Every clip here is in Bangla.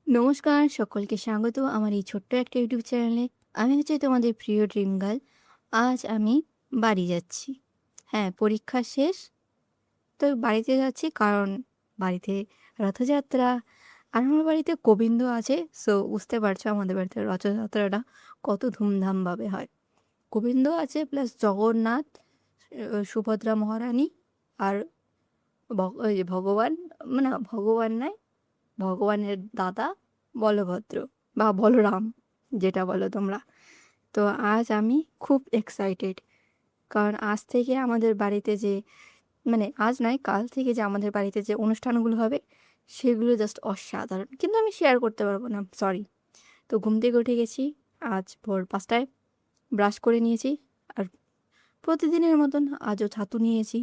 নমস্কার, সকলকে স্বাগত আমার এই ছোট্ট একটা ইউটিউব চ্যানেলে। আমি হচ্ছি তোমাদের প্রিয় ড্রিম গার্ল। আজ আমি বাড়ি যাচ্ছি। হ্যাঁ, পরীক্ষা শেষ। তো বাড়িতে যাচ্ছি কারণ বাড়িতে রথযাত্রা। আর আমার বাড়িতে গোবিন্দ আছে। সো বুঝতে পারছো আমাদের বাড়িতে রথযাত্রাটা কত ধুমধামভাবে হয়। গোবিন্দ আছে প্লাস জগন্নাথ, সুভদ্রা মহারানী আর ওই যে ভগবান, মানে ভগবান নয়, ভগবানের দাদা বলভদ্র বা বলরাম, যেটা বলো তোমরা। তো আজ আমি খুব এক্সাইটেড, কারণ আজ থেকে আমাদের বাড়িতে যে, মানে আজ নয় কাল থেকে যে আমাদের বাড়িতে যে অনুষ্ঠানগুলো হবে সেগুলো জাস্ট অসাধারণ, কিন্তু আমি শেয়ার করতে পারবো না, সরি। তো ঘুম থেকে উঠে গেছি আজ ভোর 5টায়, ব্রাশ করে নিয়েছি। আর প্রতিদিনের মতন আজও ছাতু নিয়েছি।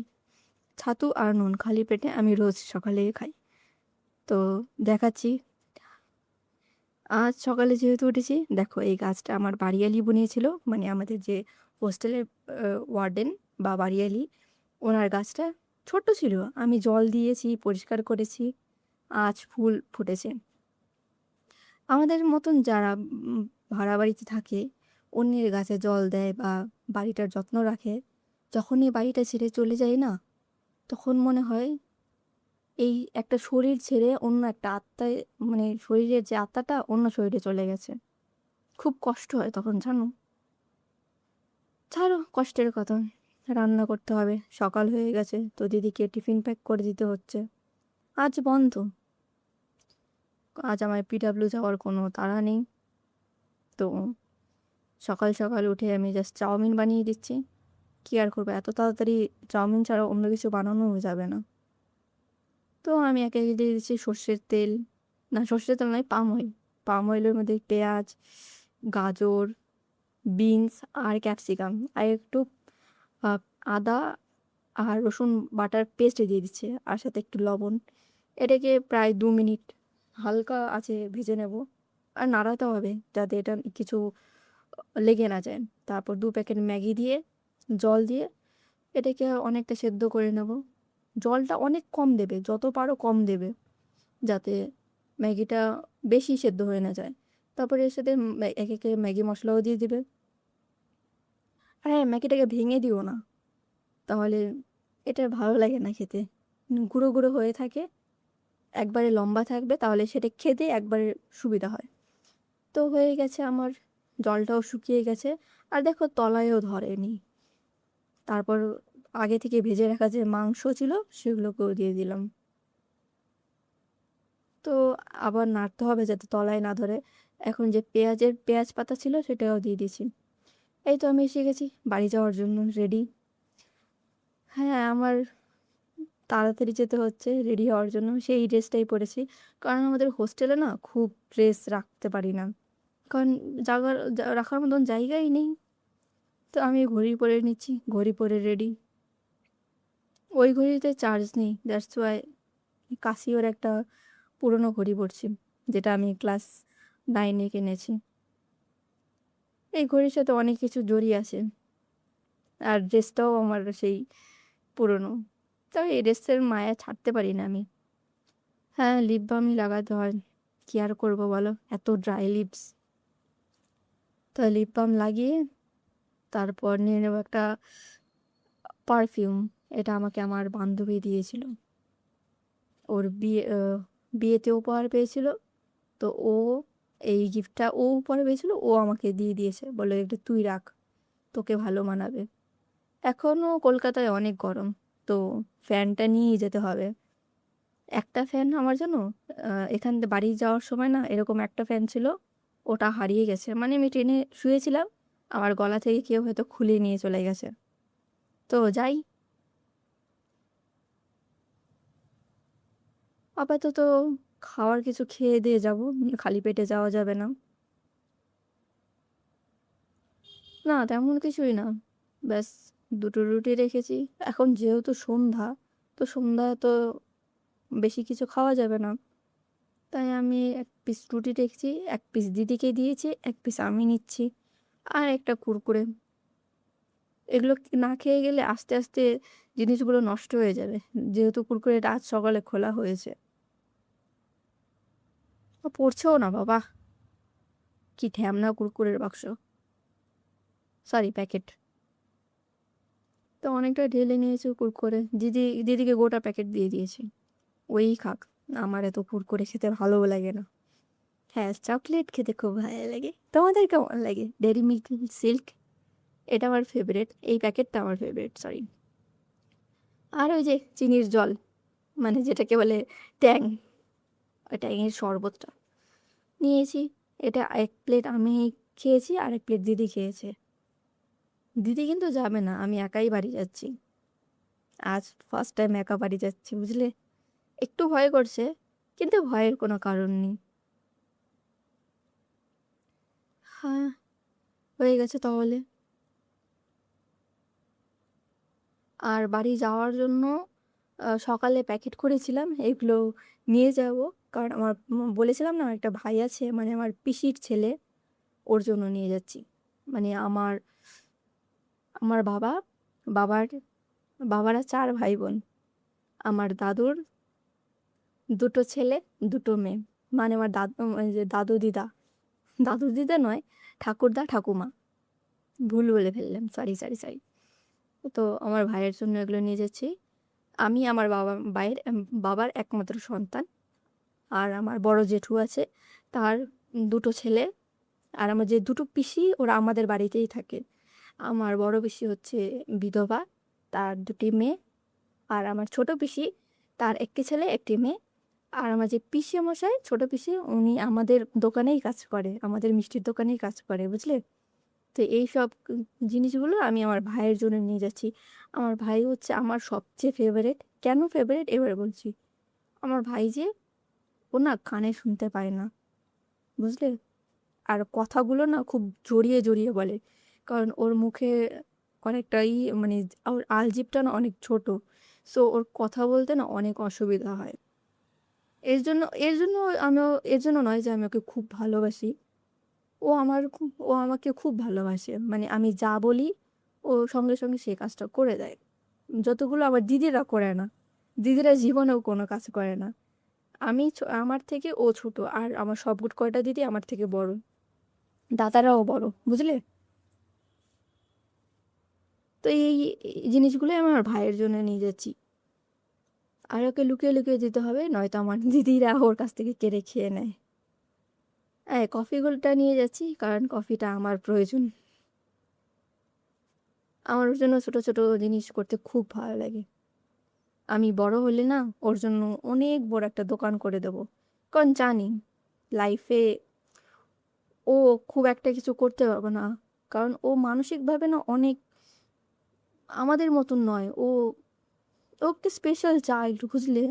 ছাতু আর নুন খালি পেটে আমি রোজ সকালে খাই। তো দেখাচ্ছি। আজ সকালে যেহেতু উঠেছি, দেখো এই গাছটা আমার বাড়িয়ালি বুনিয়েছিল, মানে আমাদের যে হোস্টেলের ওয়ার্ডেন বা বাড়িয়ালি, ওনার গাছটা ছোট্ট ছিল, আমি জল দিয়েছি, পরিষ্কার করেছি, আজ ফুল ফুটেছে। আমাদের মতন যারা ভাড়া বাড়িতে থাকে, অন্যের গাছে জল দেয় বা বাড়িটার যত্ন রাখে, যখনই বাড়িটা ছেড়ে চলে যায় না, তখন মনে হয় এই একটা শরীর ছেড়ে অন্য একটা আত্মায়, মানে শরীরের যে আত্মাটা অন্য শরীরে চলে গেছে। খুব কষ্ট হয় তখন, জানো। ছাড়ো কষ্টের কথা, রান্না করতে হবে, সকাল হয়ে গেছে, তো দিদিকে টিফিন প্যাক করে দিতে হচ্ছে। আজ বন্ধ, আজ আমার পিডাব্লিউ যাওয়ার কোনো তাড়া নেই। তো সকাল সকাল উঠে আমি জাস্ট চাউমিন বানিয়ে দিচ্ছি। কি আর করবো, এত তাড়াতাড়ি চাউমিন ছাড়া অন্য কিছু বানানোও যাবে না। তো আমি একে একে দিয়ে দিচ্ছি সর্ষের তেল, না সর্ষের তেল নয়, পাম অয়েল। পাম অয়েলের মধ্যে পেঁয়াজ, গাজর, বিনস আর ক্যাপসিকাম আর একটু আ আদা আর রসুন বাটার পেস্ট দিয়ে দিচ্ছে, আর সাথে একটু লবণ। এটাকে প্রায় 2 মিনিট হালকা আছে ভেজে নেব। আর নাড়াতে হবে যাতে এটা কিছু লেগে না যায়। তারপর 2 প্যাকেট ম্যাগি দিয়ে, জল দিয়ে এটাকে অনেকটা সেদ্ধ করে নেব। জলটা অনেক কম দেবে, যত পারো কম দেবে, যাতে ম্যাগিটা বেশি সেদ্ধ হয়ে না যায়। তারপরে এর সাথে এক একে ম্যাগি মশলাও দিয়ে দিবে। আর হ্যাঁ, ম্যাগিটাকে ভেঙে দিও না, তাহলে এটা ভালো লাগে না খেতে। গুঁড়ো গুঁড়ো হয়ে থাকে, একবারে লম্বা থাকবে, তাহলে সেটা খেতে একবারে সুবিধা হয়। তো হয়ে গেছে আমার, জলটাও শুকিয়ে গেছে। আর দেখো তলায়ও ধরেনি। তারপর আগে থেকে ভেজে রাখা যে মাংস ছিল সেগুলোকেও দিয়ে দিলাম। তো আবার নাড়তে হবে যাতে তলায় না ধরে। এখন যে পেঁয়াজ পাতা ছিল সেটাও দিয়ে দিয়েছি। এই তো আমি এসে গেছি বাড়ি যাওয়ার জন্য, রেডি। হ্যাঁ, আমার তাড়াতাড়ি যেতে হচ্ছে রেডি হওয়ার জন্য, সেই ড্রেসটাই পরেছি। কারণ আমাদের হোস্টেলে না খুব ড্রেস রাখতে পারি না, কারণ রাখার মতন জায়গাই নেই। তো আমি ঘড়ি পরে নিচ্ছি, ঘড়ি পরে রেডি। ওই ঘড়িতে চার্জ নেই, দ্যাটস ওয়াই কাসিওর একটা পুরনো ঘড়ি পরছি, যেটা আমি ক্লাস 9-এ কিনেছি। এই ঘড়ির সাথে অনেক কিছু জড়িয়ে আছে, আর ড্রেসটাও আমার সেই পুরনো। তবে এই ড্রেসের মায়া ছাড়তে পারি না আমি। হ্যাঁ, লিপ বামই লাগাতে হয়, কি আর করবো বলো, এত ড্রাই লিপস। তো লিপ বাম লাগিয়ে তারপর নিয়ে নেবো একটা পারফিউম। এটা আমাকে আমার বান্ধবী দিয়েছিল, ওর বিয়েতে উপহার পেয়েছিল। তো ও এই গিফটটা ও উপহার পেয়েছিল, ও আমাকে দিয়ে দিয়েছে, বলে এটা তুই রাখ, তোকে ভালো মানাবে। এখনও কলকাতায় অনেক গরম, তো ফ্যানটা নিয়েই যেতে হবে। একটা ফ্যান আমার জন্য, এখান থেকে বাড়ি যাওয়ার সময় না এরকম একটা ফ্যান ছিল, ওটা হারিয়ে গেছে, মানে আমি ট্রেনে শুয়েছিলাম, আমার গলা থেকে কেউ হয়তো খুলে নিয়ে চলে গেছে। তো যাই, আপাতত খাওয়ার কিছু খেয়ে দিয়ে যাব, খালি পেটে যাওয়া যাবে না। না তেমন কিছুই না, ব্যাস দুটো রুটি রেখেছি। এখন যেহেতু সন্ধ্যা, তো সন্ধ্যা তো বেশি কিছু খাওয়া যাবে না, তাই আমি 1 পিস রুটি রেখেছি, 1 পিস দিদিকে দিয়েছি, 1 পিস আমি নিচ্ছি, আর একটা কুরকুরে। এগুলো না খেয়ে গেলে আস্তে আস্তে জিনিসগুলো নষ্ট হয়ে যাবে, যেহেতু কুরকুরেটা আজ সকালে খোলা হয়েছে। পড়ছেও না বাবা, কি ঠ্যামনা কুরকুরের বাক্স, সরি প্যাকেট। তো অনেকটা ঢেলে নিয়েছে কুরকুরে, দিদিকে গোটা প্যাকেট দিয়ে দিয়েছি, ওই খাক, আমার এত কুরকুরে খেতে ভালোও লাগে না। হ্যাঁ, চকলেট খেতে খুব ভালো লাগে। তোমাদের কেমন লাগে? ডেরি মিল্ক সিল্ক, এটা আমার ফেভারিট, এই প্যাকেটটা আমার ফেভারিট, সরি। আর ওই যে চিনির জল, মানে যেটাকে বলে ট্যাং, ওই ট্যাংয়ের শরবতটা নিয়েছি। এটা এক প্লেট আমি খেয়েছি, আর এক প্লেট দিদি খেয়েছে। দিদি কিন্তু যাবে না, আমি একাই বাড়ি যাচ্ছি। আজ ফার্স্ট টাইম একা বাড়ি যাচ্ছি, বুঝলে। একটু ভয় করছে, কিন্তু ভয়ের কোনো কারণ নেই। হ্যাঁ, হয়ে গেছে তাহলে। আর বাড়ি যাওয়ার জন্য সকালে প্যাকেট করেছিলাম, এগুলো নিয়ে যাব। কারণ আমার বলেছিলাম না, আমার একটা ভাই আছে, মানে আমার পিসির ছেলে, ওর জন্য নিয়ে যাচ্ছি। মানে আমার আমার বাবার বাবারা 4 ভাই বোন। আমার দাদুর 2টো ছেলে, 2টো মেয়ে। মানে আমার দাদু দিদা, দাদু দিদা নয়, ঠাকুরদা ঠাকুমা, ভুল বলে ফেললাম, সরি সরি সরি। তো আমার ভাইয়ের জন্য এগুলো নিয়ে যাচ্ছি। আমি আমার বাবার একমাত্র সন্তান। আর আমার বড় জেঠু আছে, তার 2টো ছেলে। আর আমার যে 2টো পিসি, ওরা আমাদের বাড়িতেই থাকে। আমার বড় পিসি হচ্ছে বিধবা, তার 2টি মেয়ে। আর আমার ছোট পিসি, তার 1টি ছেলে 1টি মেয়ে। আর আমার যে পিসি মশাই, ছোট পিসি, উনি আমাদের দোকানেই কাজ করে, আমাদের মিষ্টির দোকানেই কাজ করে, বুঝলে। তো এই সব জিনিসগুলো আমি আমার ভাইয়ের জন্য নিয়ে যাচ্ছি। আমার ভাই হচ্ছে আমার সবচেয়ে ফেভারিট। কেন ফেভারিট এবারে বলছি। আমার ভাই যে, ও না কানে শুনতে পায় না, বুঝলে। আর কথাগুলো না খুব জড়িয়ে জড়িয়ে বলে, কারণ ওর মুখে অনেকটা মানে ওর আলজিভটা না অনেক ছোট। সো ওর কথা বলতে না অনেক অসুবিধা হয়। এর জন্য এর জন্য নয় যে আমি ওকে খুব ভালোবাসি। ও আমাকে খুব ভালোবাসে, মানে আমি যা বলি ও সঙ্গে সঙ্গে সেই কাজটা করে দেয়। যতগুলো আমার দিদিরা করে না, দিদিরা জীবনেও কোনো কাজ করে না। আমার থেকে ও ছোট, আর আমার সব কয়টা দিদি আমার থেকে বড়, দাদারাও বড়, বুঝলে। তো এই জিনিসগুলোই আমি আমার ভাইয়ের জন্য নিয়ে যাচ্ছি। আর ওকে লুকিয়ে লুকিয়ে দিতে হবে, নয়তো আমার দিদিরা ওর কাছ থেকে কেড়ে খেয়ে নেয়। হ্যাঁ, কফিগুলোটা নিয়ে যাচ্ছি, কারণ কফিটা আমার প্রয়োজন। আমার ওর জন্য ছোট ছোট জিনিস করতে খুব ভালো লাগে। আমি বড় হলে না, ওর জন্য অনেক বড় একটা দোকান করে দেব। কারণ জানি লাইফে ও খুব একটা কিছু করতে পারবে না, কারণ ও মানসিকভাবে না অনেক আমাদের মতন নয়। ও একটা স্পেশাল চাইল্ড, বুঝলে।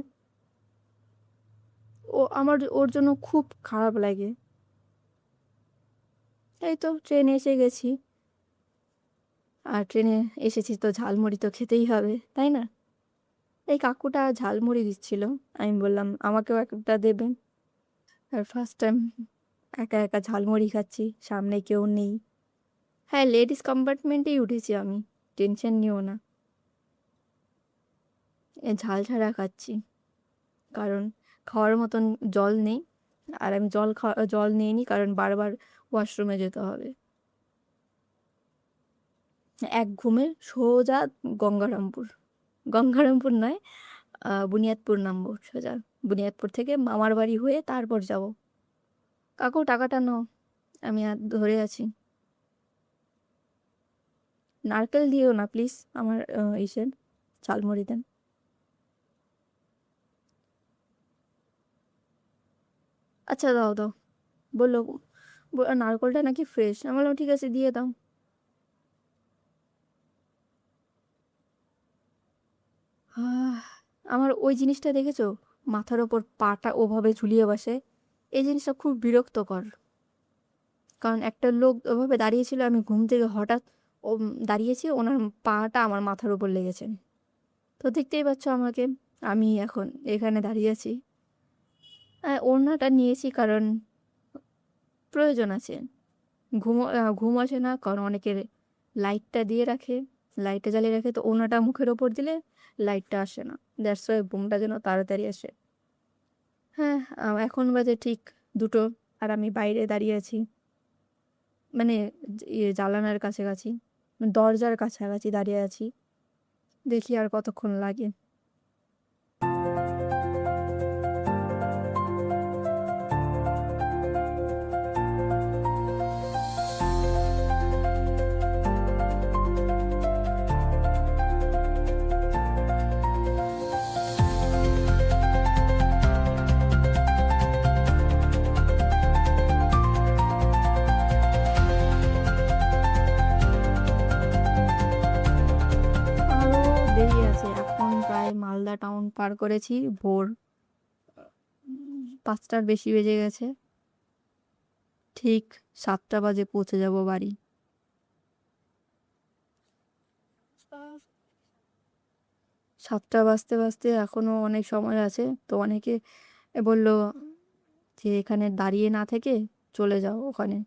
ওর জন্য খুব খারাপ লাগে। এই তো ট্রেনে এসে গেছি, আর ট্রেনে এসেছি তো ঝালমুড়ি তো খেতেই হবে, তাই না। এই কাকুটা ঝালমুড়ি দিচ্ছিল, আমি বললাম আমাকেও একটা দেবেন। আর ফার্স্ট টাইম একা একা ঝালমুড়ি খাচ্ছি, সামনে কেউ নেই। হ্যাঁ, লেডিস কম্পার্টমেন্টেই উঠেছি আমি, টেনশন নিও না। এ ঝাল ছাড়া খাচ্ছি, কারণ খাওয়ার মতন জল নেই। আর আমি জল নিইনি, কারণ বারবার ওয়াশরুমে যেতে হবে। এক ঘুমে সোজা গঙ্গারামপুর, গঙ্গারামপুর নয়, বুনিয়াদপুর নামবো সোজা। বুনিয়াদপুর থেকে মামার বাড়ি হয়ে তারপর যাব। কাকু টাকাটা নাও, আমি আর ধরে আছি। নারকেল দিও না প্লিজ, আমার ঝালমুড়ি দেন। আচ্ছা দাও দাও, বললো নারকেলটা নাকি ফ্রেশ, আমি বললাম ঠিক আছে দিয়ে দাও। আহ, আমার ওই জিনিসটা দেখেছো, মাথার ওপর পাটা ওভাবে ঝুলিয়ে বসে, এই জিনিসটা খুব বিরক্তকর। কারণ একটা লোক ওভাবে দাঁড়িয়েছিল, আমি ঘুম থেকে হঠাৎ দাঁড়িয়েছি, ওনার পাটা আমার মাথার উপর লেগেছে। তো দেখতেই পাচ্ছ আমাকে, আমি এখন এখানে দাঁড়িয়ে আছি। ওড়নাটা নিয়েছি কারণ প্রয়োজন আছে। ঘুম আসে না, কারণ অনেকের লাইটটা দিয়ে রাখে, লাইটটা জ্বালিয়ে রাখে, তো ওড়নাটা মুখের ওপর দিলে লাইটটা আসে না, দ্যাটস ওয়াই ঘুমটা যেন তাড়াতাড়ি আসে। হ্যাঁ, এখন বাজে ঠিক দুটো। আর আমি বাইরে দাঁড়িয়ে আছি, মানে জানালার কাছাকাছি, দরজার কাছাকাছি দাঁড়িয়ে আছি। দেখি আর কতক্ষণ লাগে। আরও দেরি আছে। এখন প্রায় মালদা টাউন পার করেছি। ভোর 5টার বেশি বেজে গেছে। ঠিক 7টা বাজে পৌঁছে যাব বাড়ি। 7টা বাজতে বাজতে এখনও অনেক সময় আছে। তো অনেকে বলল যে এখানে দাঁড়িয়ে না থেকে চলে যাও ওখানে,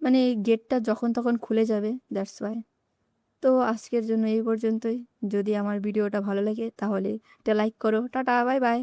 মানে এই গেটটা যখন তখন খুলে যাবে, দ্যাটস ওয়াই। তো আজকের জন্য এই পর্যন্তই। যদি আমার ভিডিওটা ভালো লাগে তাহলে একটা লাইক করো। Tata, bye bye.